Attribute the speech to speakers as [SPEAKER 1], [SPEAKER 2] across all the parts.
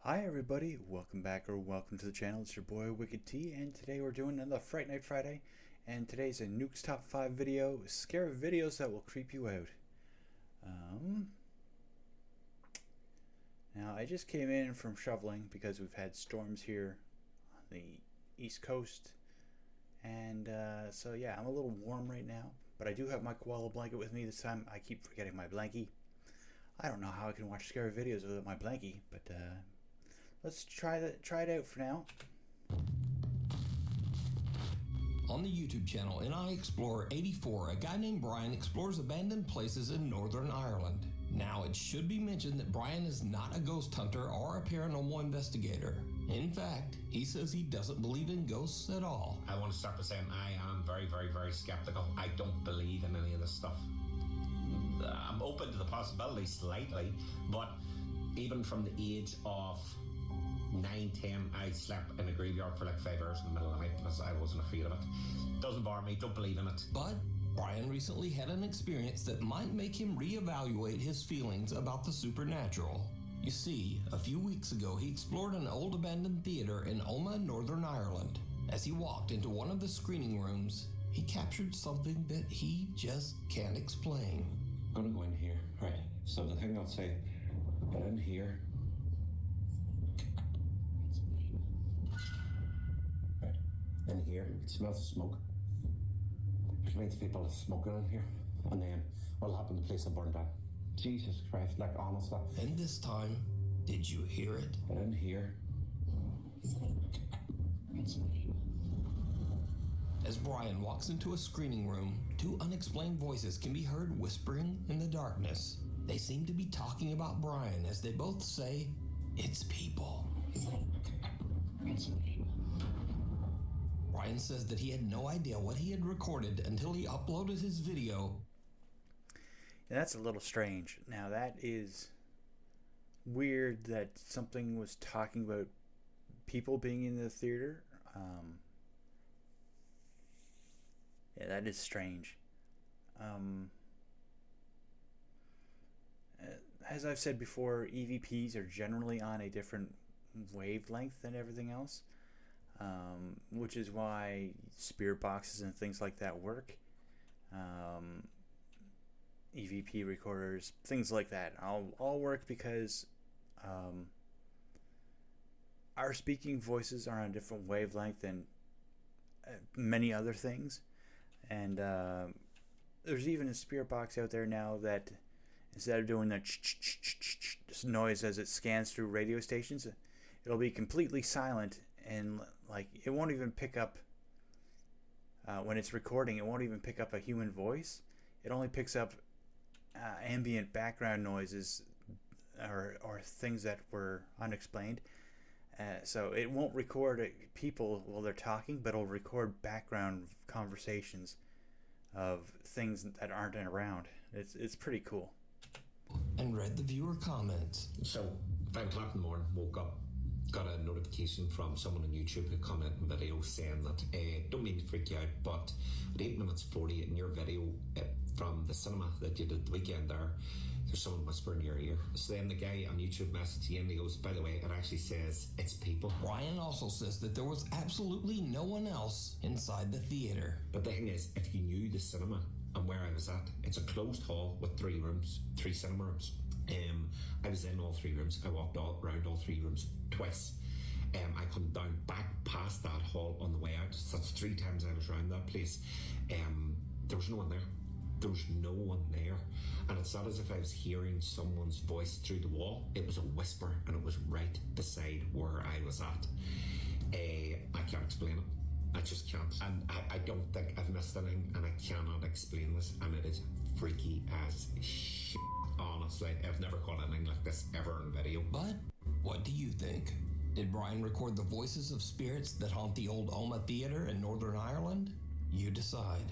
[SPEAKER 1] Hi everybody, welcome back or welcome to the channel. It's your boy Reactee, and today we're doing another Fright Night Friday, and today's a Nuke's Top 5 video, scary videos that will creep you out. Now I just came in from shoveling because we've had storms here on the East Coast, and so yeah, I'm a little warm right now, but I do have my koala blanket with me this time. I keep forgetting my blankie. I don't know how I can watch scary videos without my blankie, but let's try it out for now.
[SPEAKER 2] On the YouTube channel In I Explore 84, a guy named Brian explores abandoned places in Northern Ireland. Now, it should be mentioned that Brian is not a ghost hunter or a paranormal investigator. In fact, he says he doesn't believe in ghosts at all.
[SPEAKER 3] I want to start by saying I am very, very, very skeptical. I don't believe in any of this stuff. I'm open to the possibility slightly, but even from the age of 9, 10, I slept in a graveyard for like 5 hours in the middle of the night because I wasn't afraid of it. Doesn't bother me, don't believe in it.
[SPEAKER 2] But Brian recently had an experience that might make him reevaluate his feelings about the supernatural. You see, a few weeks ago he explored an old abandoned theater in Omagh, Northern Ireland. As he walked into one of the screening rooms, he captured something that he just can't explain.
[SPEAKER 4] I'm gonna go in here, right? So the thing I'll say, get in here. Right, in here, it smells of smoke. Which means people are smoking in here. And then what'll happen, the place will burn down. Jesus Christ, like honestly.
[SPEAKER 2] And this time, did you hear it?
[SPEAKER 4] Get in here.
[SPEAKER 2] As Brian walks into a screening room, two unexplained voices can be heard whispering in the darkness. They seem to be talking about Brian as they both say, "It's people." Brian says that he had no idea what he had recorded until he uploaded his video.
[SPEAKER 1] And that's a little strange. Now that is weird that something was talking about people being in the theater. Yeah, that is strange. As I've said before, EVPs are generally on a different wavelength than everything else, which is why spirit boxes and things like that work. EVP recorders, things like that, all work because our speaking voices are on a different wavelength than many other things. And there's even a spirit box out there now that instead of doing the noise as it scans through radio stations, it'll be completely silent, and like it won't even pick up when it's recording. It won't even pick up a human voice. It only picks up ambient background noises or things that were unexplained. So it won't record people while they're talking, but it'll record background conversations of things that aren't around. It's pretty cool.
[SPEAKER 2] And read the viewer comments.
[SPEAKER 3] So, 5 o'clock in the morning, woke up, got a notification from someone on YouTube who commented in video saying that, don't mean to freak you out, but at 8 minutes 40 in your video from the cinema that you did the weekend there's someone whispering in your ear. So then the guy on YouTube messaged you and he goes, by the way, it actually says it's people.
[SPEAKER 2] Brian also says that there was absolutely no one else inside the theater.
[SPEAKER 3] But the thing is, if you knew the cinema and where I was at, it's a closed hall with 3 rooms, 3 cinema rooms. I was in all 3 rooms. I walked around all 3 rooms twice. I come down back past that hall on the way out. So that's 3 times I was around that place. There was no one there. There was no one there, and it's not as if I was hearing someone's voice through the wall. It was a whisper, and it was right beside where I was at. I can't explain it. I just can't, and I don't think I've missed anything, and I cannot explain this, and it is freaky as shit. Honestly, I've never caught anything like this ever in video.
[SPEAKER 2] But what do you think? Did Brian record the voices of spirits that haunt the old Omagh Theatre in Northern Ireland? You decide.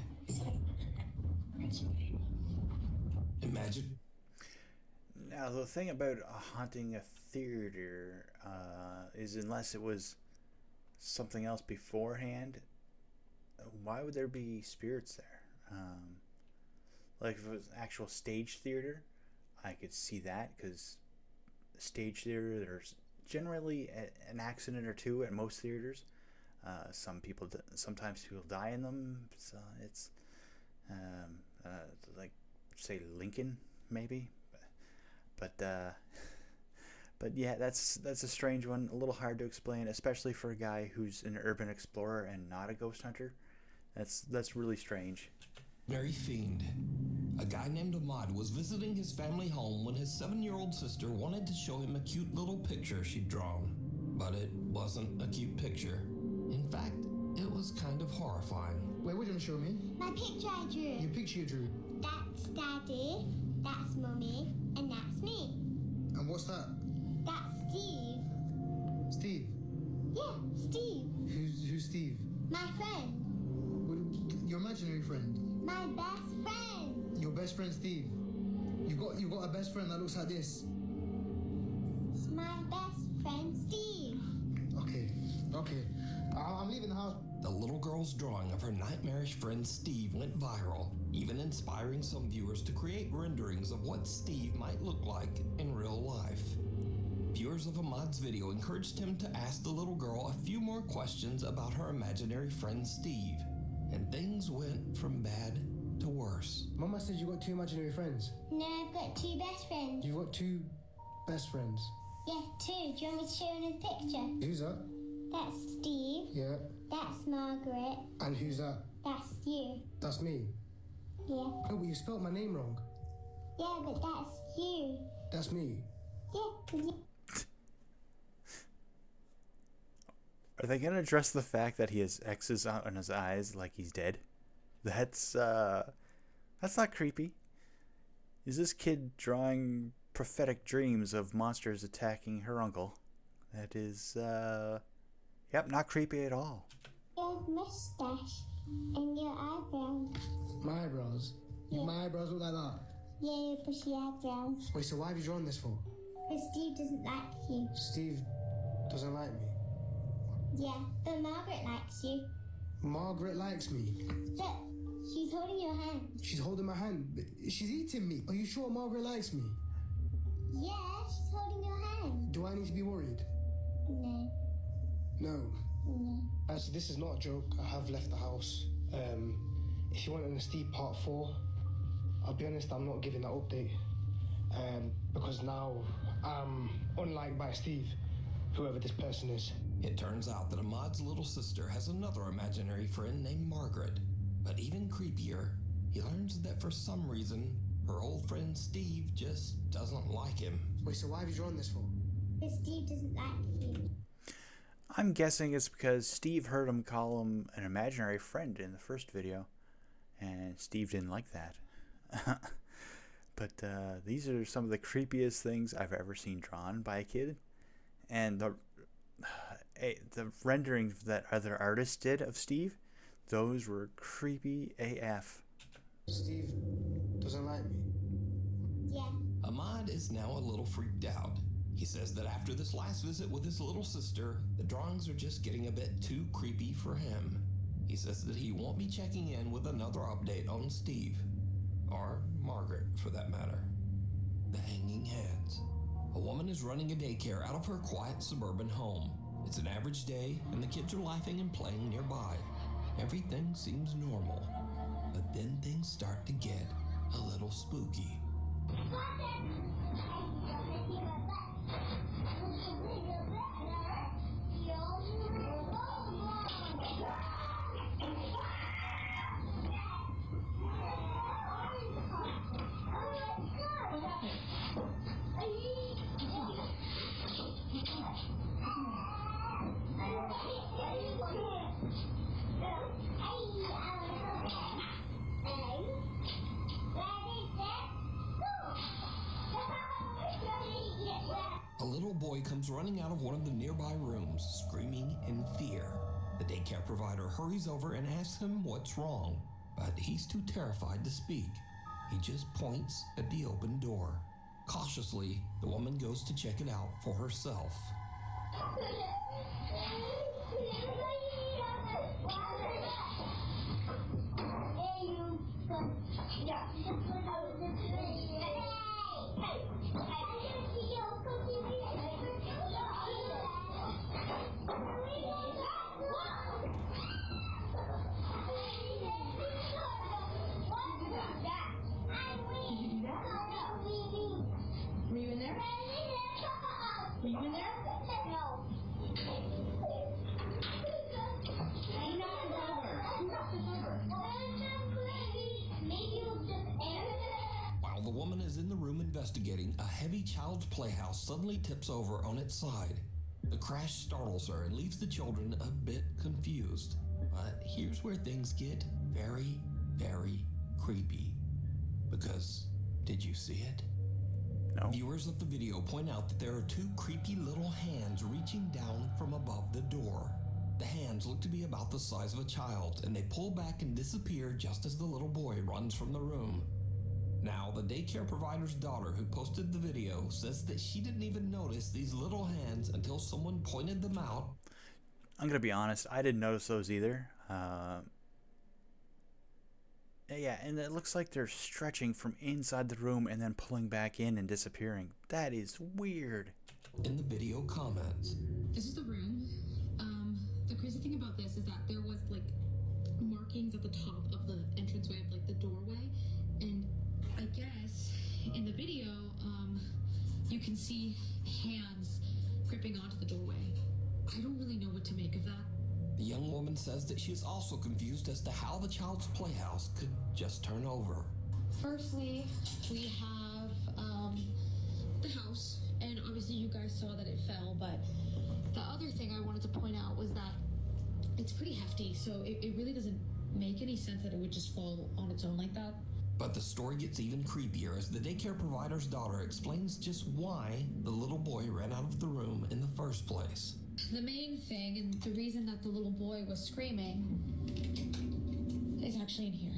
[SPEAKER 2] Imagine.
[SPEAKER 1] Now the thing about haunting a theater is unless it was something else beforehand, why would there be spirits there? Like if it was actual stage theater, I could see that, because stage theater, there's generally an accident or two at most theaters. Sometimes people die in them. So it's like say Lincoln maybe, but yeah, that's a strange one. A little hard to explain, especially for a guy who's an urban explorer and not a ghost hunter. That's really strange.
[SPEAKER 2] Mary Fiend. A guy named Ahmad was visiting his family home when his 7-year-old sister wanted to show him a cute little picture she'd drawn. But it wasn't a cute picture. In fact, it was kind of horrifying.
[SPEAKER 5] Wait, what do you want to show me?
[SPEAKER 6] My picture I drew.
[SPEAKER 5] Your picture you drew.
[SPEAKER 6] That's Daddy, that's Mummy, and that's me.
[SPEAKER 5] And what's that?
[SPEAKER 6] That's Steve.
[SPEAKER 5] Steve.
[SPEAKER 6] Yeah, Steve.
[SPEAKER 5] Who's Steve?
[SPEAKER 6] My friend.
[SPEAKER 5] Your imaginary friend.
[SPEAKER 6] My best friend.
[SPEAKER 5] Your best friend Steve. You've got a best friend that looks like this.
[SPEAKER 6] It's my best friend Steve.
[SPEAKER 5] Okay. I'm leaving the house.
[SPEAKER 2] The little girl's drawing of her nightmarish friend Steve went viral, even inspiring some viewers to create renderings of what Steve might look like in real life. Viewers of Ahmad's video encouraged him to ask the little girl a few more questions about her imaginary friend Steve, and things went from bad to worse.
[SPEAKER 5] Mama said you got 2 imaginary friends.
[SPEAKER 6] No, I've got 2 best friends.
[SPEAKER 5] You've got 2 best friends.
[SPEAKER 6] Yeah, 2. Do you want me to show you in the picture?
[SPEAKER 5] Who's that?
[SPEAKER 6] That's Steve.
[SPEAKER 5] Yeah.
[SPEAKER 6] That's Margaret.
[SPEAKER 5] And who's that?
[SPEAKER 6] That's you.
[SPEAKER 5] That's me.
[SPEAKER 6] Yeah.
[SPEAKER 5] Oh, but you spelled my name wrong.
[SPEAKER 6] Yeah, but that's you.
[SPEAKER 5] That's me.
[SPEAKER 6] Yeah, 'cause you.
[SPEAKER 1] Are they gonna address the fact that he has X's on his eyes like he's dead? That's not creepy. Is this kid drawing prophetic dreams of monsters attacking her uncle? That is, not creepy at all.
[SPEAKER 6] Your mustache and your eyebrows.
[SPEAKER 5] My eyebrows?
[SPEAKER 6] Yeah.
[SPEAKER 5] My eyebrows look like that?
[SPEAKER 6] Yeah, your bushy eyebrows.
[SPEAKER 5] Wait, so why have you drawn this for?
[SPEAKER 6] Because Steve doesn't like you.
[SPEAKER 5] Steve doesn't like me.
[SPEAKER 6] Yeah, but Margaret likes you.
[SPEAKER 5] Margaret likes me.
[SPEAKER 6] Look, she's holding your hand.
[SPEAKER 5] She's holding my hand. But she's eating me. Are you sure Margaret likes me?
[SPEAKER 6] Yeah, she's holding your hand.
[SPEAKER 5] Do I need to be worried?
[SPEAKER 6] No.
[SPEAKER 5] No.
[SPEAKER 6] No.
[SPEAKER 5] Actually, this is not a joke. I have left the house. If you want a Steve part 4, I'll be honest, I'm not giving that update. Because now I'm unliked by Steve, whoever this person is.
[SPEAKER 2] It turns out that Ahmad's little sister has another imaginary friend named Margaret. But even creepier, he learns that for some reason, her old friend Steve just doesn't like him.
[SPEAKER 5] Wait, so why have you drawn this for?
[SPEAKER 6] Because Steve doesn't like you.
[SPEAKER 1] I'm guessing it's because Steve heard him call him an imaginary friend in the first video, and Steve didn't like that. But these are some of the creepiest things I've ever seen drawn by a kid, and the renderings that other artists did of Steve, those were creepy AF.
[SPEAKER 5] Steve doesn't like me.
[SPEAKER 6] Yeah.
[SPEAKER 2] Ahmad is now a little freaked out. He says that after this last visit with his little sister, the drawings are just getting a bit too creepy for him. He says that he won't be checking in with another update on Steve. Or Margaret, for that matter. The hanging heads. A woman is running a daycare out of her quiet suburban home. It's an average day, and the kids are laughing and playing nearby. Everything seems normal. But then things start to get a little spooky. A little boy comes running out of one of the nearby rooms, screaming in fear. The daycare provider hurries over and asks him what's wrong, but he's too terrified to speak. He just points at the open door. Cautiously, the woman goes to check it out for herself.
[SPEAKER 7] Were you in there? No. He knocked us over. Who knocked us over?
[SPEAKER 6] Maybe it was just air.
[SPEAKER 2] While the woman is in the room investigating, a heavy child's playhouse suddenly tips over on its side. The crash startles her and leaves the children a bit confused. But here's where things get very, very creepy. Because, did you see it?
[SPEAKER 1] No.
[SPEAKER 2] Viewers of the video point out that there are two creepy little hands reaching down from above the door. The hands look to be about the size of a child's, and they pull back and disappear just as the little boy runs from the room. Now, the daycare provider's daughter who posted the video says that she didn't even notice these little hands until someone pointed them out.
[SPEAKER 1] I'm going to be honest, I didn't notice those either. Yeah, and it looks like they're stretching from inside the room and then pulling back in and disappearing. That is weird.
[SPEAKER 2] In the video comments,
[SPEAKER 8] this is the room. The crazy thing about this is that there was like markings at the top of the entranceway of like the doorway, and I guess in the video, you can see hands gripping onto the doorway. I don't really know what to make of that.
[SPEAKER 2] the young woman says that she is also confused as to how the child's playhouse could just turn over.
[SPEAKER 8] Firstly, we have the house, and obviously you guys saw that it fell, but the other thing I wanted to point out was that it's pretty hefty, so it really doesn't make any sense that it would just fall on its own like that.
[SPEAKER 2] But the story gets even creepier as the daycare provider's daughter explains just why the little boy ran out of the room in the first place.
[SPEAKER 8] The main thing, and the reason that the little boy was screaming, is actually in here.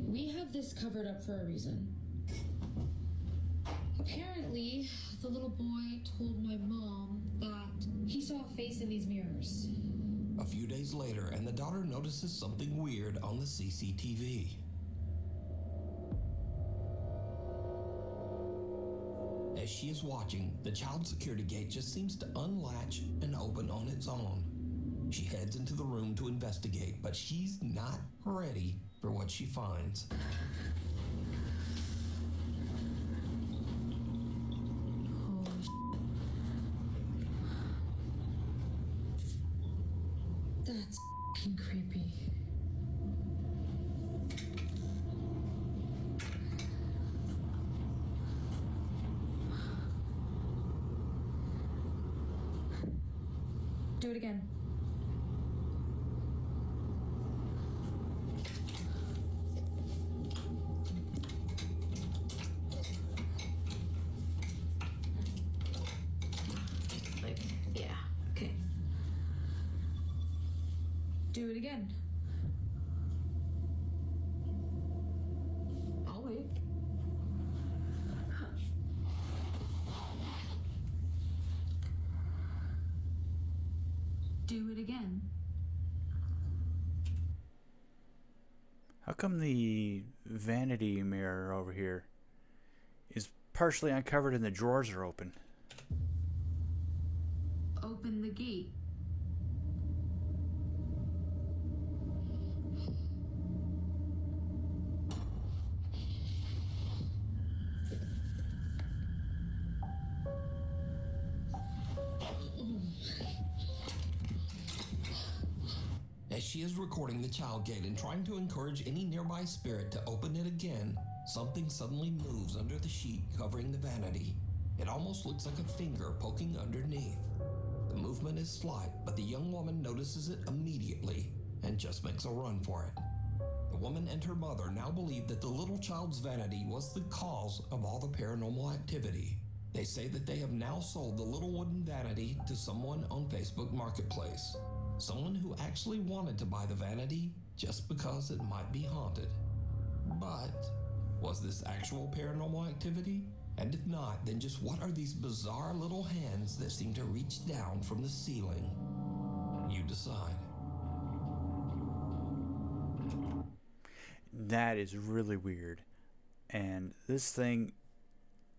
[SPEAKER 8] We have this covered up for a reason. Apparently, the little boy told my mom that he saw a face in these mirrors.
[SPEAKER 2] A few days later, and the daughter notices something weird on the CCTV. As she is watching, the child security gate just seems to unlatch and open on its own. She heads into the room to investigate, but she's not ready for what she finds.
[SPEAKER 8] That's f***ing creepy. Do it again. Like, yeah, okay. Do it again. I'll wait. Do it again.
[SPEAKER 1] How come the vanity mirror over here is partially uncovered and the drawers are open?
[SPEAKER 8] Open the gate.
[SPEAKER 2] As she is recording the child gate and trying to encourage any nearby spirit to open it again, something suddenly moves under the sheet covering the vanity. It almost looks like a finger poking underneath. The movement is slight, but the young woman notices it immediately and just makes a run for it. The woman and her mother now believe that the little child's vanity was the cause of all the paranormal activity. They say that they have now sold the little wooden vanity to someone on Facebook Marketplace. Someone who actually wanted to buy the vanity just because it might be haunted. But was this actual paranormal activity? And if not, then just what are these bizarre little hands that seem to reach down from the ceiling? You decide.
[SPEAKER 1] That is really weird. And this thing,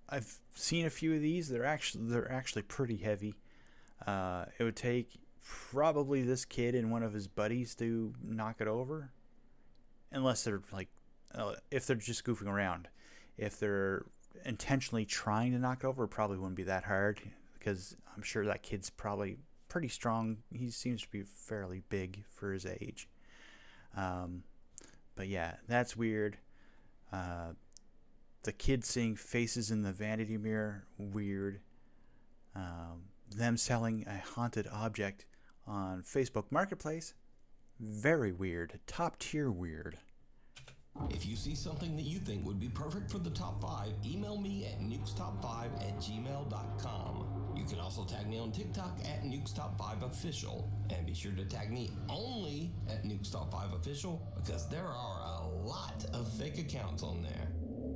[SPEAKER 1] I've seen a few of these. They're actually pretty heavy. It would take probably this kid and one of his buddies to knock it over, unless they're like, if they're just goofing around. If they're intentionally trying to knock it over, it probably wouldn't be that hard because I'm sure that kid's probably pretty strong. He seems to be fairly big for his age. But yeah, that's weird. The kid seeing faces in the vanity mirror, weird. Them selling a haunted object on Facebook Marketplace, very weird. Top tier weird.
[SPEAKER 2] If you see something that you think would be perfect for the top 5, email me at nukestop5@gmail.com. You can also tag me on TikTok at nukestop5official, and be sure to tag me only at nukestop5official, because there are a lot of fake accounts on there.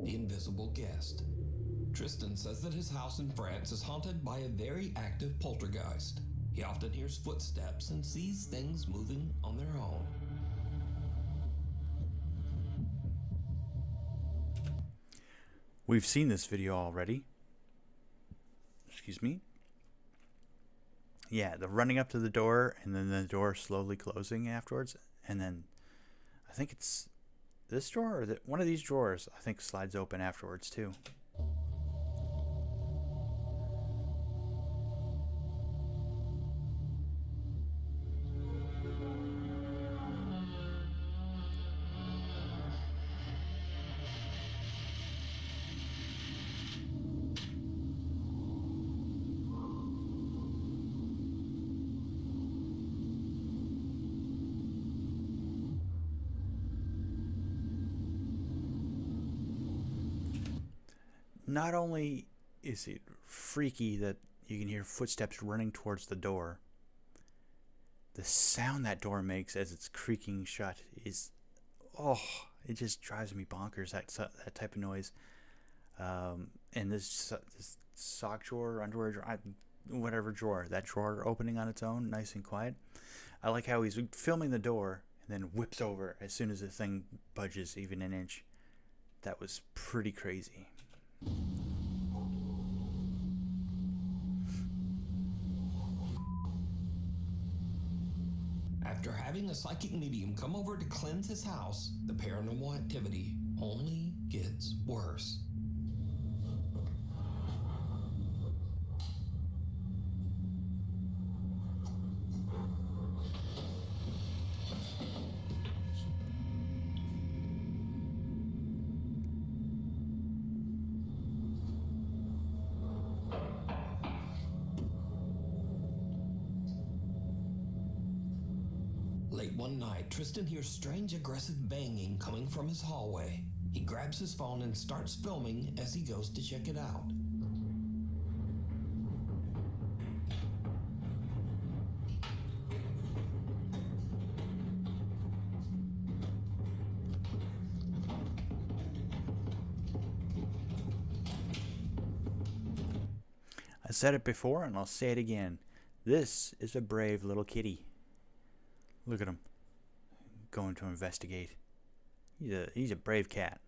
[SPEAKER 2] The Invisible Guest. Tristan says that his house in France is haunted by a very active poltergeist. He often hears footsteps and sees things moving on their own.
[SPEAKER 1] We've seen this video already. Excuse me. Yeah, the running up to the door and then the door slowly closing afterwards. And then I think it's this drawer or one of these drawers I think slides open afterwards too. Not only is it freaky that you can hear footsteps running towards the door, the sound that door makes as it's creaking shut is, it just drives me bonkers, that type of noise. And this sock drawer, underwear drawer, whatever drawer, that drawer opening on its own, nice and quiet. I like how he's filming the door and then whips over as soon as the thing budges even an inch. That was pretty crazy.
[SPEAKER 2] After having a psychic medium come over to cleanse his house, the paranormal activity only gets worse. Late one night, Tristan hears strange aggressive banging coming from his hallway. He grabs his phone and starts filming as he goes to check it out.
[SPEAKER 1] I said it before and I'll say it again. This is a brave little kitty. Look at him going to investigate. He's a brave cat.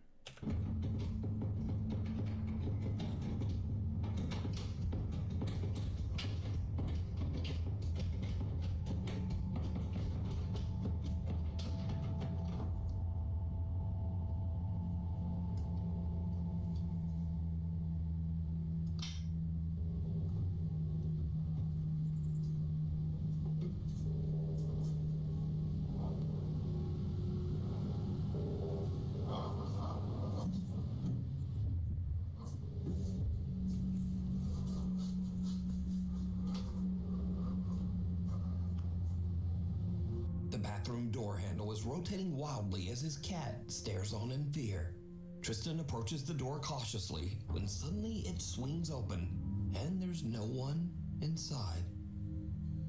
[SPEAKER 2] The bathroom door handle is rotating wildly as his cat stares on in fear. Tristan approaches the door cautiously when suddenly it swings open and there's no one inside.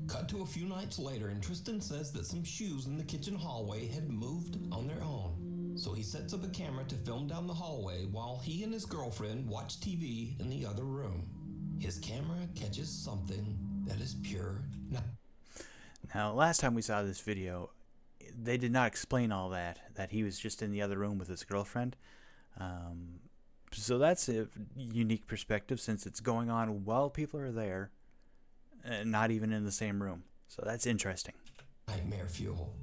[SPEAKER 2] Cut to a few nights later and Tristan says that some shoes in the kitchen hallway had moved on their own. So he sets up a camera to film down the hallway while he and his girlfriend watch TV in the other room. His camera catches something that is pure.
[SPEAKER 1] Now, last time we saw this video, they did not explain all that he was just in the other room with his girlfriend. So that's a unique perspective since it's going on while people are there, and not even in the same room. So that's interesting.
[SPEAKER 2] Nightmare fuel.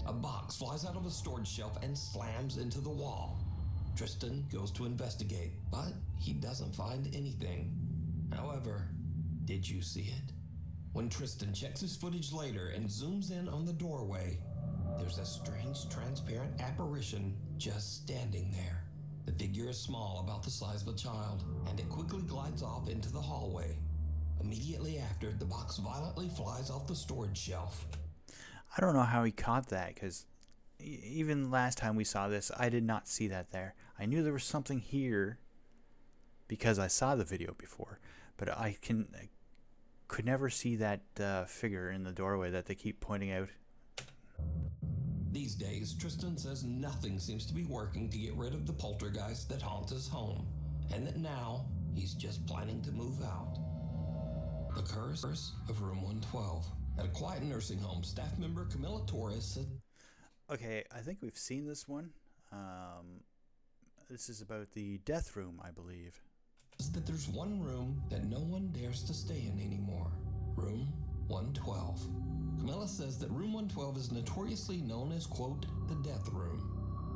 [SPEAKER 2] A box flies out of a storage shelf and slams into the wall. Tristan goes to investigate, but he doesn't find anything. However, did you see it? When Tristan checks his footage later and zooms in on the doorway, there's a strange transparent apparition just standing there. The figure is small, about the size of a child, and it quickly glides off into the hallway. Immediately after, the box violently flies off the storage shelf.
[SPEAKER 1] I don't know how he caught that, because even last time we saw this, I did not see that there. I knew there was something here because I saw the video before, but I could never see that figure in the doorway that they keep pointing out.
[SPEAKER 2] These days, Tristan says nothing seems to be working to get rid of the poltergeist that haunts his home, and that now he's just planning to move out. The curse of room 112. At a quiet nursing home, staff member Camilla Torres said,
[SPEAKER 1] Okay, I think we've seen this one. This is about the death room, I believe.
[SPEAKER 2] That there's one room that no one dares to stay in anymore. Room 112. Camilla says that room 112 is notoriously known as, quote, the death room.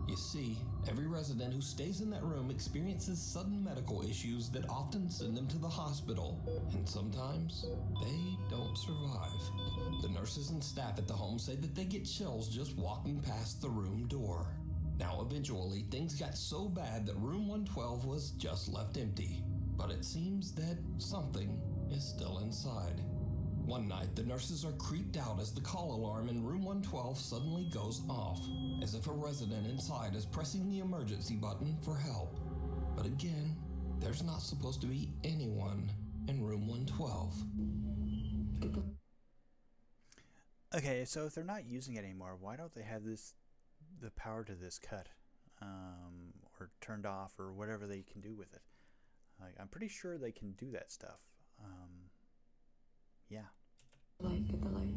[SPEAKER 2] You see, every resident who stays in that room experiences sudden medical issues that often send them to the hospital, and sometimes they don't survive. The nurses and staff at the home say that they get chills just walking past the room door. Now, eventually, things got so bad that room 112 was just left empty. But it seems that something is still inside. One night, the nurses are creeped out as the call alarm in room 112 suddenly goes off, as if a resident inside is pressing the emergency button for help. But again, there's not supposed to be anyone in room 112.
[SPEAKER 1] Okay, so if they're not using it anymore, why don't they have the power to this cut? Or turned off, or whatever they can do with it. I'm pretty sure they can do that stuff. Yeah.
[SPEAKER 9] Light, get the light.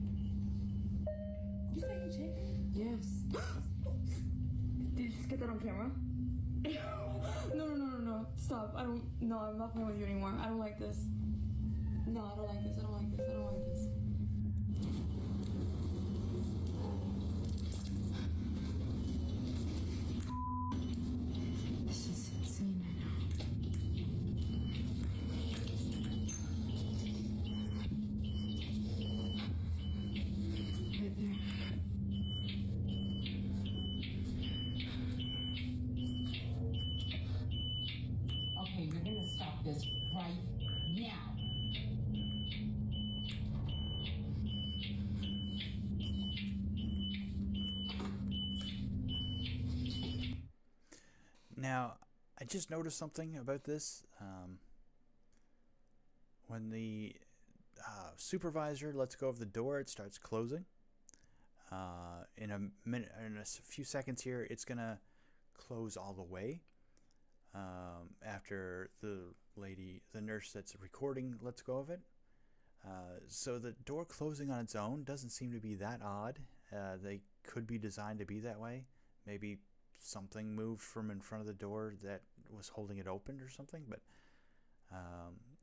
[SPEAKER 7] You say you check?
[SPEAKER 9] Yes. Did you just get that on camera? No. Stop. I'm not playing with you anymore. I don't like this. No, I don't like this. I don't like this. I don't like this. This is insane right now. Right there.
[SPEAKER 7] Okay, you're gonna stop this right now.
[SPEAKER 1] Now, I just noticed something about this. When the supervisor lets go of the door, it starts closing. In a minute, in a few seconds here, it's gonna close all the way. After the nurse that's recording lets go of it. So the door closing on its own doesn't seem to be that odd. They could be designed to be that way. Maybe something moved from in front of the door that was holding it open or something. But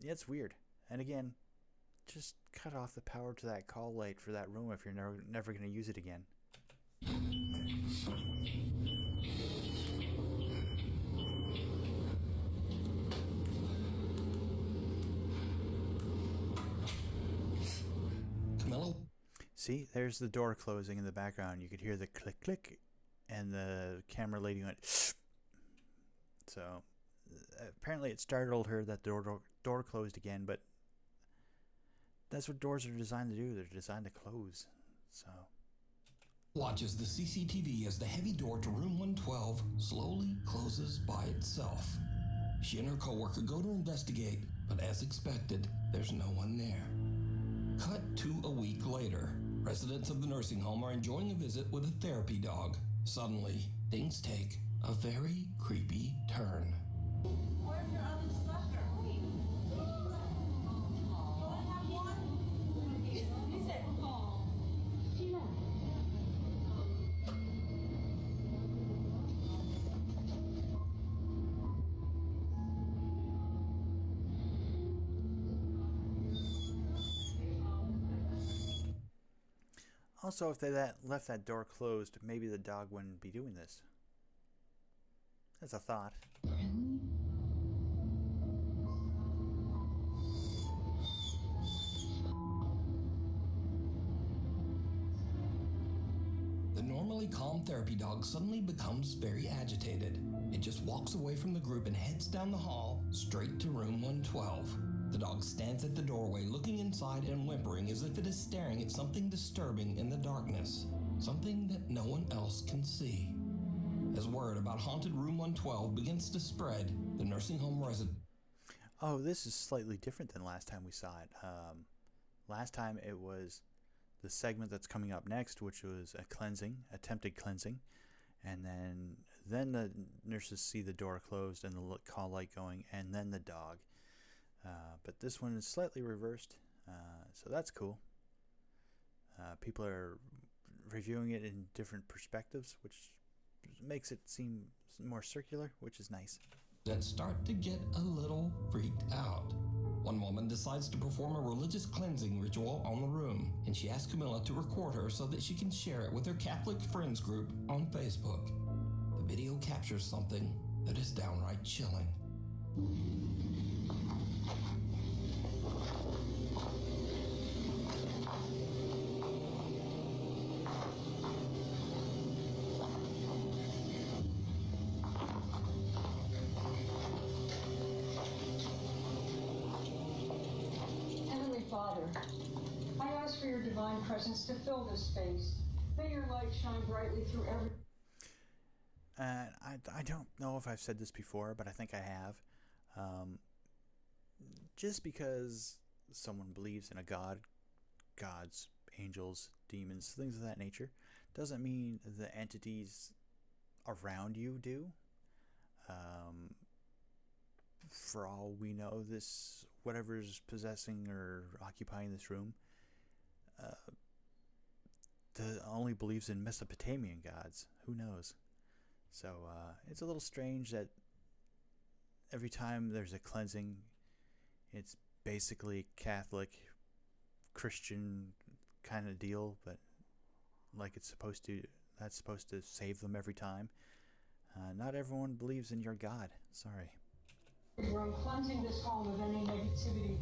[SPEAKER 1] yeah, it's weird. And again, just cut off the power to that call light for that room if you're never going to use it again.
[SPEAKER 2] Camilla?
[SPEAKER 1] See, there's the door closing in the background. You could hear the click click, and the camera lady went. So apparently it startled her that the door closed again, but that's what doors are designed to do. They're designed to close. So
[SPEAKER 2] Watches the CCTV as the heavy door to room 112 slowly closes by itself. She and her coworker go to investigate, but as expected, there's no one there. Cut to a week later. Residents of the nursing home are enjoying a visit with a therapy dog. Suddenly, things take a very creepy turn.
[SPEAKER 7] Where's your other sucker? Do I have one? He said, oh. She left.
[SPEAKER 1] Also, if they left that door closed, maybe the dog wouldn't be doing this. That's a thought.
[SPEAKER 2] The normally calm therapy dog suddenly becomes very agitated. It just walks away from the group and heads down the hall, straight to room 112. The dog stands at the doorway looking inside and whimpering as if it is staring at something disturbing in the darkness. Something that no one else can see. As word about haunted room 112 begins to spread, the nursing home resident...
[SPEAKER 1] Oh, this is slightly different than last time we saw it. Last time it was the segment that's coming up next, which was attempted cleansing, and then the nurses see the door closed and the call light going, and then the dog. But this one is slightly reversed, so that's cool. People are reviewing it in different perspectives, which makes it seem more circular, which is nice.
[SPEAKER 2] That start to get a little freaked out. One woman decides to perform a religious cleansing ritual on the room, and she asks Camilla to record her so that she can share it with her Catholic friends group on Facebook. The video captures something that is downright chilling.
[SPEAKER 10] Father, I ask for your divine presence to fill this space. May your light shine brightly through every...
[SPEAKER 1] I don't know if I've said this before, but I think I have. Just because someone believes in a god, gods, angels, demons, things of that nature, doesn't mean the entities around you do. For all we know, this whatever's possessing or occupying this room only believes in Mesopotamian gods. Who knows? So it's a little strange that every time there's a cleansing, it's basically Catholic, Christian kind of deal, but like that's supposed to save them every time. Not everyone believes in your God. Sorry.
[SPEAKER 10] Room, cleansing this home of any negativity,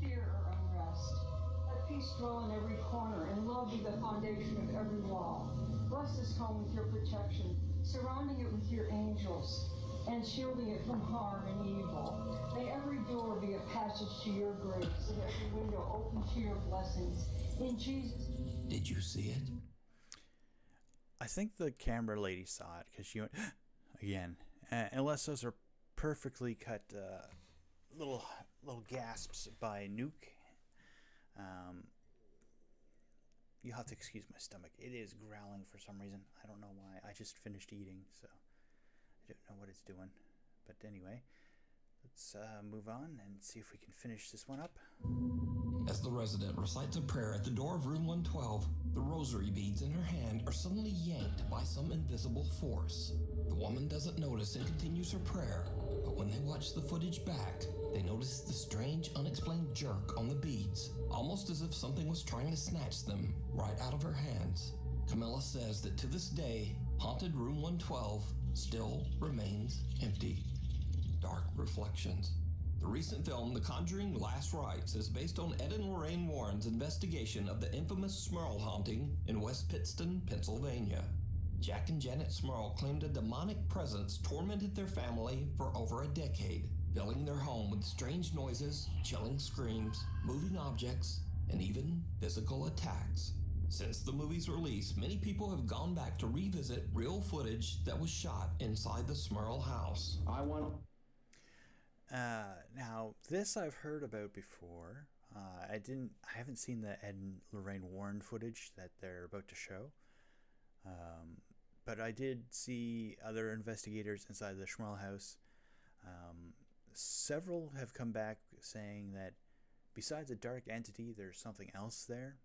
[SPEAKER 10] fear, or unrest. Let peace dwell in every corner, and love be the foundation of every wall. Bless this home with your protection, surrounding it with your angels, and shielding it from harm and evil. May every door be a passage to your grace, and every window open to your blessings. In Jesus.
[SPEAKER 2] Did you see it?
[SPEAKER 1] I think the camera lady saw it because she went again. Unless those are perfectly cut little gasps by Nuke. You'll have to excuse my stomach. It is growling for some reason. I don't know why. I just finished eating, so I don't know what it's doing. But anyway, let's move on and see if we can finish this one up.
[SPEAKER 2] As the resident recites a prayer at the door of room 112, the rosary beads in her hand are suddenly yanked by some invisible force. The woman doesn't notice and continues her prayer, but when they watch the footage back, they notice the strange, unexplained jerk on the beads, almost as if something was trying to snatch them right out of her hands. Camilla says that to this day, haunted room 112 still remains empty. Dark reflections. The recent film, The Conjuring Last Rites, is based on Ed and Lorraine Warren's investigation of the infamous Smurl haunting in West Pittston, Pennsylvania. Jack and Janet Smurl claimed a demonic presence tormented their family for over a decade, filling their home with strange noises, chilling screams, moving objects, and even physical attacks. Since the movie's release, many people have gone back to revisit real footage that was shot inside the Smurl house.
[SPEAKER 1] Now, this I've heard about before. I haven't seen the Ed and Lorraine Warren footage that they're about to show. But I did see other investigators inside the Smurl house. Several have come back saying that besides a dark entity, there's something else there.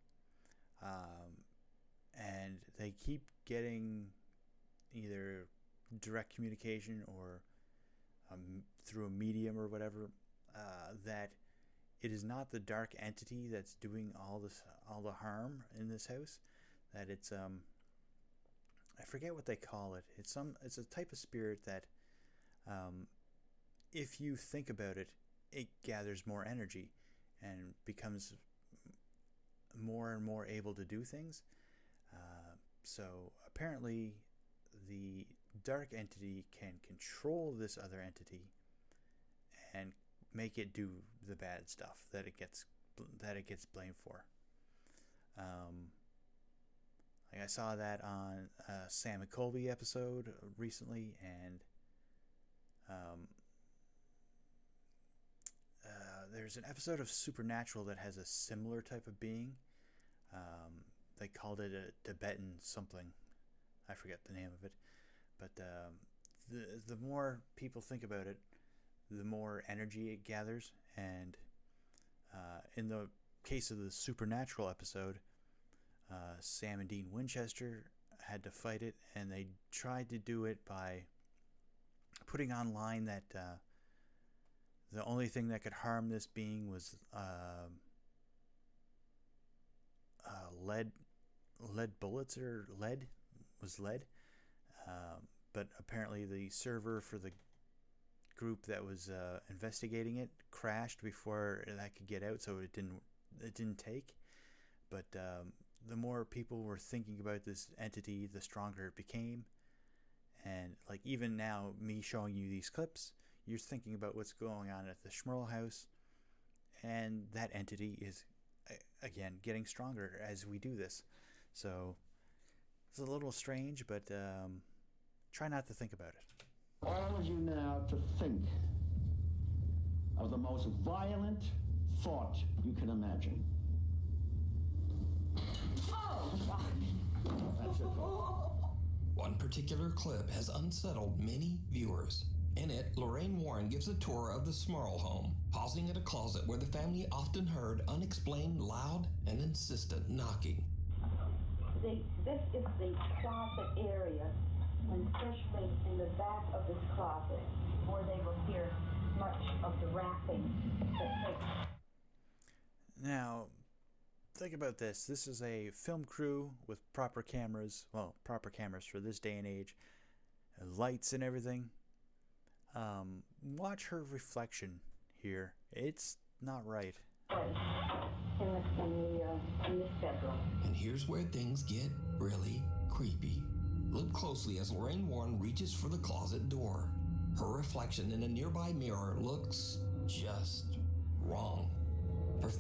[SPEAKER 1] And they keep getting either direct communication or through a medium or whatever, that it is not the dark entity that's doing all the harm in this house, that it's I forget what they call it. It's a type of spirit that if you think about it, it gathers more energy and becomes more and more able to do things. So apparently the dark entity can control this other entity and make it do the bad stuff that it gets blamed for. Like I saw that on a Sam and Colby episode recently, and there's an episode of Supernatural that has a similar type of being. They called it a Tibetan something. I forget the name of it. But the more people think about it, the more energy it gathers. And in the case of the Supernatural episode, Sam and Dean Winchester had to fight it, and they tried to do it by putting online that the only thing that could harm this being was lead bullets, or lead. But apparently the server for the group that was investigating it crashed before that could get out, so it didn't take. But the more people were thinking about this entity, the stronger it became. And like even now, me showing you these clips, you're thinking about what's going on at the Schmerl house, and that entity is again getting stronger as we do this. So it's a little strange, but try not to think about it.
[SPEAKER 11] All of you now to think of the most violent thought you can imagine. That's it.
[SPEAKER 2] One particular clip has unsettled many viewers. In it, Lorraine Warren gives a tour of the Smurl home, pausing at a closet where the family often heard unexplained loud and insistent knocking.
[SPEAKER 12] This is the closet area, and especially in the back of this closet, where they will hear much of the rapping that takes.
[SPEAKER 1] Now, think about this. This is a film crew with proper cameras. Well, proper cameras for this day and age. Lights and everything. Watch her reflection here. It's not right.
[SPEAKER 12] In this bedroom.
[SPEAKER 2] And here's where things get really creepy. Look closely as Lorraine Warren reaches for the closet door. Her reflection in a nearby mirror looks just wrong. Her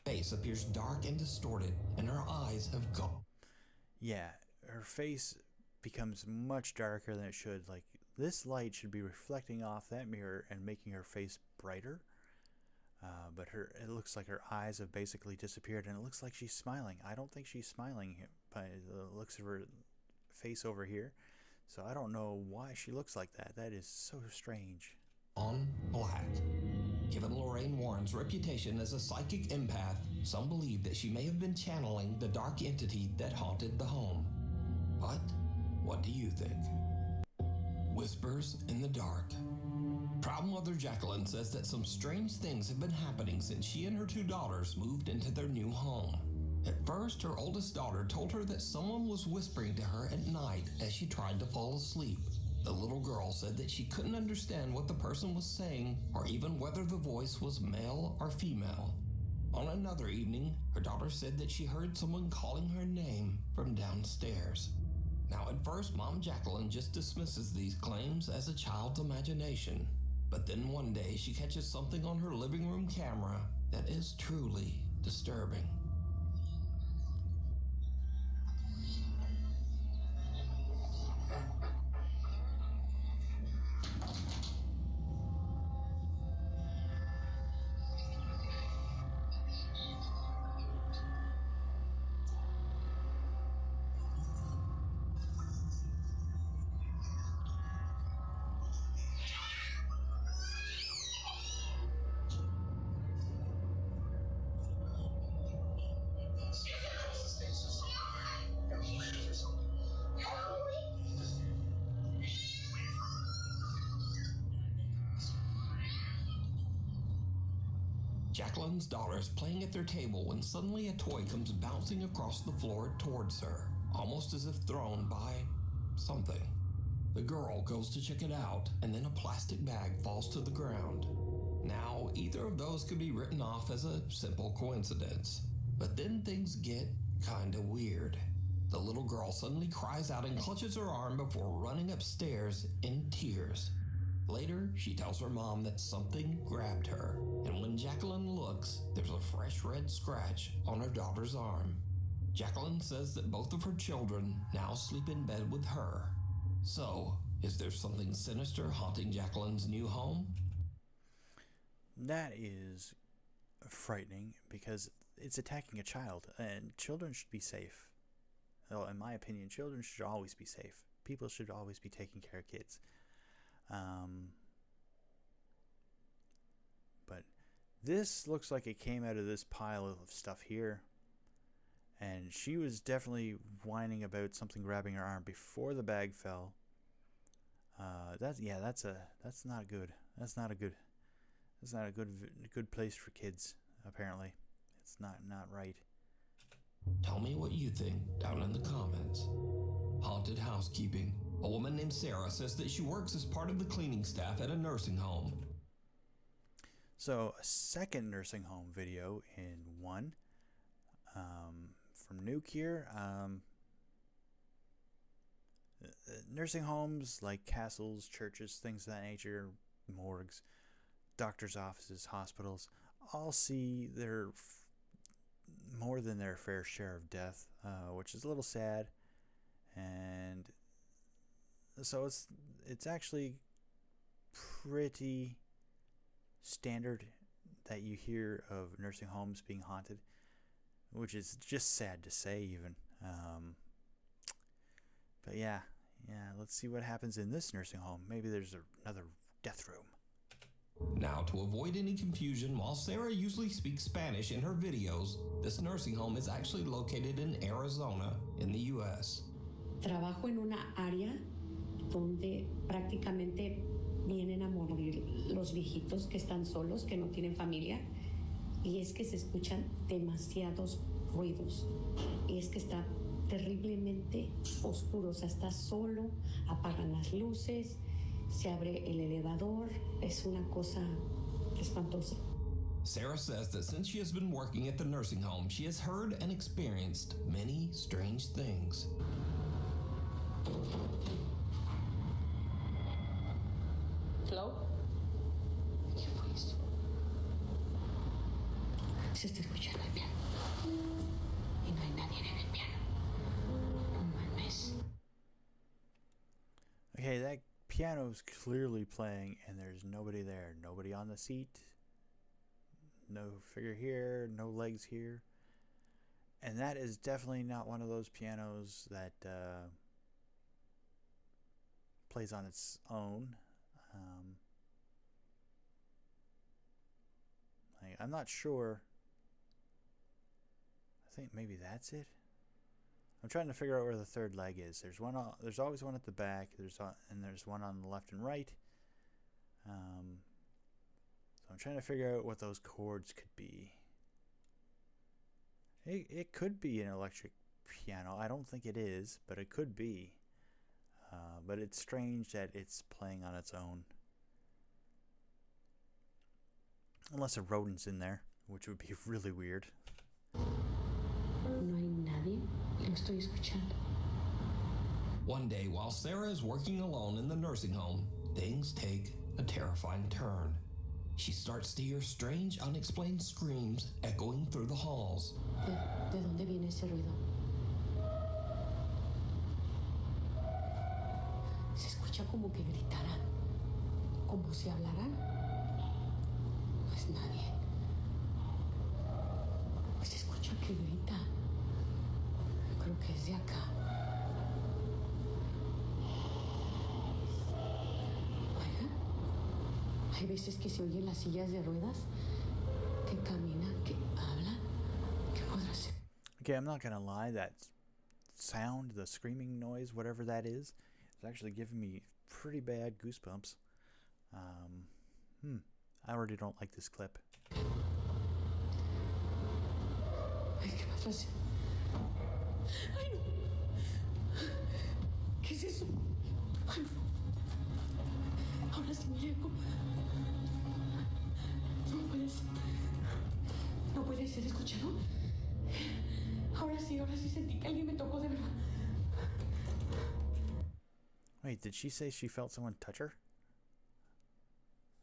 [SPEAKER 2] face appears dark and distorted, and her eyes have gone. Yeah, her face becomes much darker than it should. Like, this light should be reflecting off that mirror and making her face brighter. But it looks like her eyes have basically disappeared, and it looks like she's smiling. I don't think she's smiling by the looks of her face over here. So I don't know why she looks like that. That is so strange. On black. Given Lorraine Warren's reputation as a psychic empath, some believe that she may have been channeling the dark entity that haunted the home. But what do you think? Whispers in the dark. Proud mother Jacqueline says that some strange things have been happening since she and her two daughters moved into their new home. At first, her oldest daughter told her that someone was whispering to her at night as she tried to fall asleep. The little girl said that she couldn't understand what the person was saying or even whether the voice was male or female. On another evening, her daughter said that she heard someone calling her name from downstairs. Now, at first, Mom Jacqueline just dismisses these claims as a child's imagination. But then one day, she catches something on her living room camera that is truly disturbing. Jacqueline's daughter is playing at their table when suddenly a toy comes bouncing across the floor towards her, almost as if thrown by something. The girl goes to check it out, and then a plastic bag falls to the ground. Now, either of those could be written off as a simple coincidence. But then things get kinda weird. The little girl suddenly cries out and clutches her arm before running upstairs in tears. Later, she tells her mom that something grabbed her, and when Jacqueline looks, there's a fresh red scratch on her daughter's arm. Jacqueline says that both of her children now sleep in bed with her. So, is there something sinister haunting Jacqueline's new home?
[SPEAKER 1] That is frightening because it's attacking a child, and children should be safe. Well, in my opinion, children should always be safe. People should always be taking care of kids. But this looks like it came out of this pile of stuff here. And she was definitely whining about something grabbing her arm before the bag fell. That's not good. That's not a good place for kids. Apparently, it's not right.
[SPEAKER 2] Tell me what you think down in the comments. Haunted housekeeping. A woman named Sarah says that she works as part of the cleaning staff at a nursing home.
[SPEAKER 1] So a second nursing home video in one. From Nuke here. Nursing homes like castles, churches, things of that nature, morgues, doctors' offices, hospitals, all see their more than their fair share of death, which is a little sad. And so it's actually pretty standard that you hear of nursing homes being haunted, which is just sad to say even. But yeah, let's see what happens in this nursing home. Maybe there's another death room.
[SPEAKER 2] Now, to avoid any confusion, while Sarah usually speaks Spanish in her videos, this nursing home is actually located in Arizona, in the U.S.
[SPEAKER 13] Trabajo en una área donde prácticamente vienen a morir los viejitos que están solos, que no tienen familia, y es que se escuchan demasiados ruidos, y es que está terriblemente oscuro, o sea, está solo, apagan las luces, se abre el elevador, es una cosa espantosa.
[SPEAKER 2] Sarah says that since she has been working at the nursing home, she has heard and experienced many strange things.
[SPEAKER 13] Hello? ¿Qué fue eso? Se está escuchando el piano. Y no hay nadie en el piano. No mames.
[SPEAKER 1] Okay, that piano's clearly playing and there's nobody there. Nobody on the seat. No figure here. No legs here. And that is definitely not one of those pianos that plays on its own. I'm not sure. I think maybe that's it. I'm trying to figure out where the third leg is. There's always one at the back. There's one on the left and right. So I'm trying to figure out what those chords could be. It could be an electric piano. I don't think it is, but it could be. But it's strange that it's playing on its own. Unless a rodent's in there, which would be really weird.
[SPEAKER 13] No hay nadie y lo estoy escuchando.
[SPEAKER 2] One day, while Sarah is working alone in the nursing home, things take a terrifying turn. She starts to hear strange, unexplained screams echoing through the halls.
[SPEAKER 13] ¿De dónde viene ese ruido? Se escucha como que gritaran, como si hablaran. No es nadie. Pues se escucha que grita. Creo que es de acá. Oigan, hay veces que se oyen las sillas de ruedas que caminan, que hablan. ¿Qué podrá ser?
[SPEAKER 1] Okay, I'm not gonna lie, that sound, the screaming noise, whatever that is actually giving me pretty bad goosebumps. I already don't like this clip.
[SPEAKER 13] Despacio. Ay, no. ¿Qué es eso? Ay, no. Ahora sí me llegó. No puede ser. No puede ser, ¿escucharon? Ahora sí sentí que alguien me tocó de verdad.
[SPEAKER 1] Wait, did she say she felt someone touch her?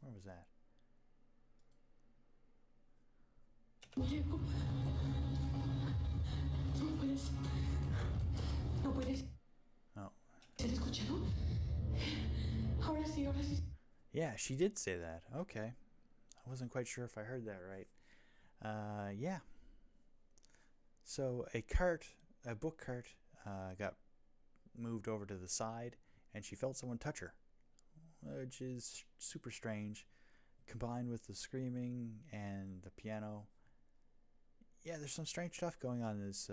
[SPEAKER 1] Where was that?
[SPEAKER 13] Me llegó. No puede ser. No puede ser.
[SPEAKER 1] Oh.
[SPEAKER 13] ¿Escucharon? Ahora sí.
[SPEAKER 1] Yeah, she did say that. Okay. I wasn't quite sure if I heard that right. Yeah. So a book cart, got moved over to the side, and she felt someone touch her, which is super strange, combined with the screaming and the piano. Yeah, there's some strange stuff going on in this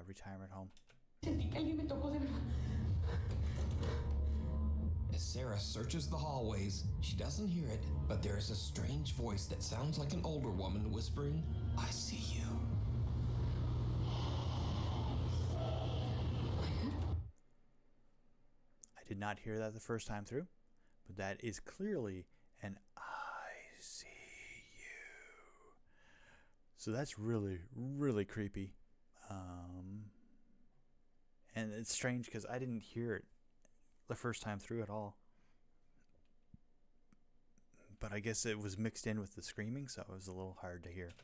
[SPEAKER 1] retirement home.
[SPEAKER 2] As Sarah searches the hallways, she doesn't hear it, but there is a strange voice that sounds like an older woman whispering, "I see you."
[SPEAKER 1] I did not hear that the first time through, but that is clearly an "I see you." So that's really, really creepy. And it's strange because I didn't hear it the first time through at all. But I guess it was mixed in with the screaming, so it was a little hard to hear.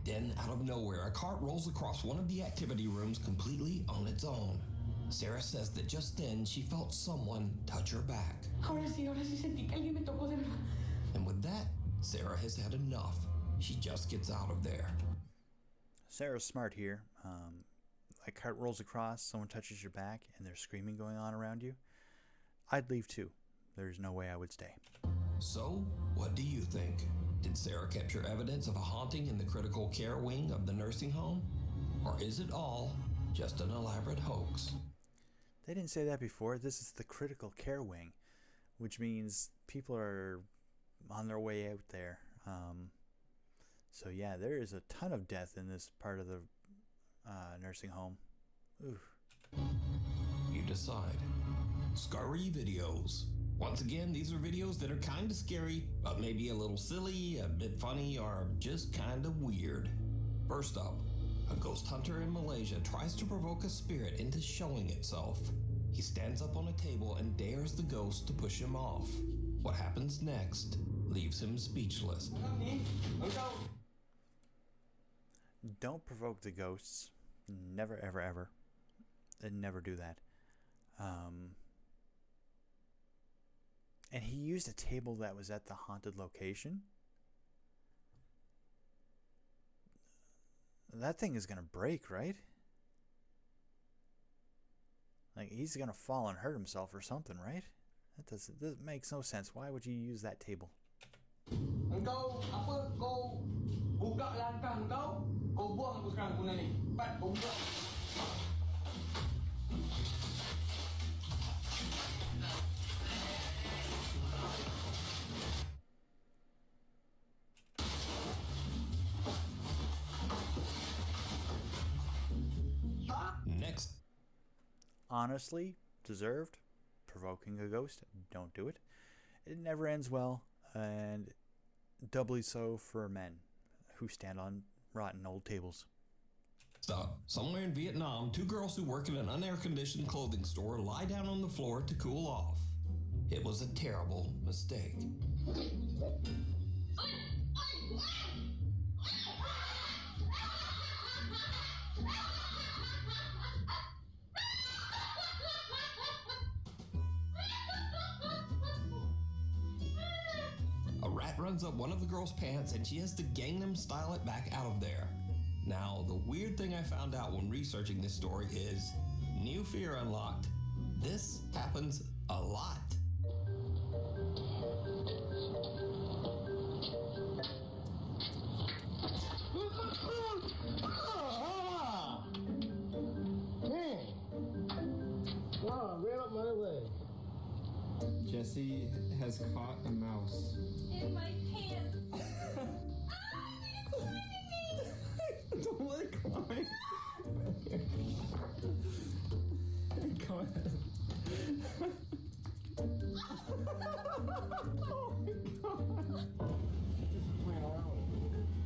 [SPEAKER 2] Then, out of nowhere, a cart rolls across one of the activity rooms completely on its own. Sarah says that just then she felt someone touch her back.
[SPEAKER 13] Ahora sí sentí que alguien me tocó de verdad.
[SPEAKER 2] And with that, Sarah has had enough. She just gets out of there.
[SPEAKER 1] Sarah's smart here. A cart rolls across, someone touches your back, and there's screaming going on around you. I'd leave too. There's no way I would stay.
[SPEAKER 2] So, what do you think? Did Sarah capture evidence of a haunting in the critical care wing of the nursing home? Or is it all just an elaborate hoax?
[SPEAKER 1] They didn't say that before. This is the critical care wing, which means people are on their way out there. So yeah, there is a ton of death in this part of the nursing home. Oof.
[SPEAKER 2] You decide. Scary videos. Once again, these are videos that are kind of scary, but maybe a little silly, a bit funny, or just kind of weird. First up, a ghost hunter in Malaysia tries to provoke a spirit into showing itself. He stands up on a table and dares the ghost to push him off. What happens next leaves him speechless.
[SPEAKER 1] Don't provoke the ghosts. Never, ever, ever. And never do that. And he used a table that was at the haunted location. That thing is gonna break, right? Like, he's gonna fall and hurt himself or something, right? That makes no sense. Why would you use that table?
[SPEAKER 14] Engkau apa? Kau buka langkah engkau, kau buang aku sekarang guna ni. Cepat, kau buka.
[SPEAKER 2] Next.
[SPEAKER 1] Honestly, deserved. Provoking a ghost. Don't do it. It never ends well, and doubly so for men who stand on rotten old tables.
[SPEAKER 2] So, somewhere in Vietnam, two girls who work in an unair-conditioned clothing store lie down on the floor to cool off. It was a terrible mistake. A rat runs up one of the girls' pants and she has to Gangnam style it back out of there. Now, the weird thing I found out when researching this story is new fear unlocked. This happens a lot.
[SPEAKER 5] Dang. Wow, right up my leg.
[SPEAKER 15] Jesse has caught a mouse.
[SPEAKER 9] In my pants.
[SPEAKER 15] Don't let it climb. Go ahead.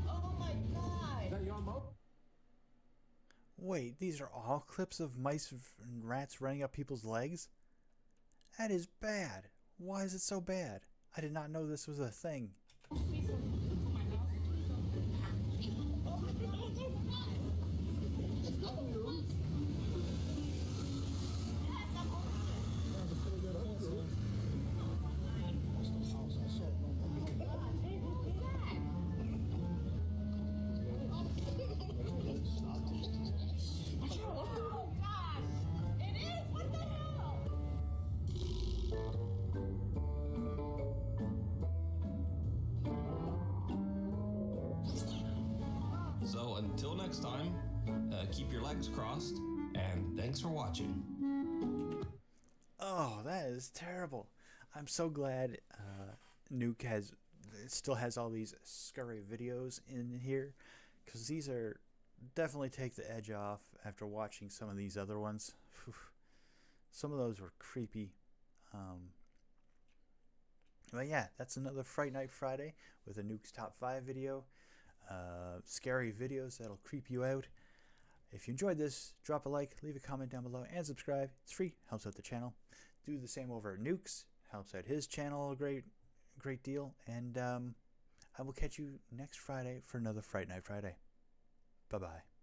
[SPEAKER 9] Oh my god.
[SPEAKER 4] Is that your mouse?
[SPEAKER 1] Wait, these are all clips of mice and rats running up people's legs? That is bad. Why is it so bad? I did not know this was a thing.
[SPEAKER 2] So until next time, keep your legs crossed, and thanks for watching.
[SPEAKER 1] Oh, that is terrible. I'm so glad Nuke still has all these scurry videos in here, because these are definitely take the edge off after watching some of these other ones. Some of those were creepy. But yeah, that's another Fright Night Friday with a Nuke's Top 5 video. Scary videos that'll creep you out. If you enjoyed this, drop a like, leave a comment down below, and subscribe. It's free, helps out the channel. Do the same over at Nuke's, helps out his channel a great deal. And I will catch you next Friday for another Fright Night Friday. Bye bye.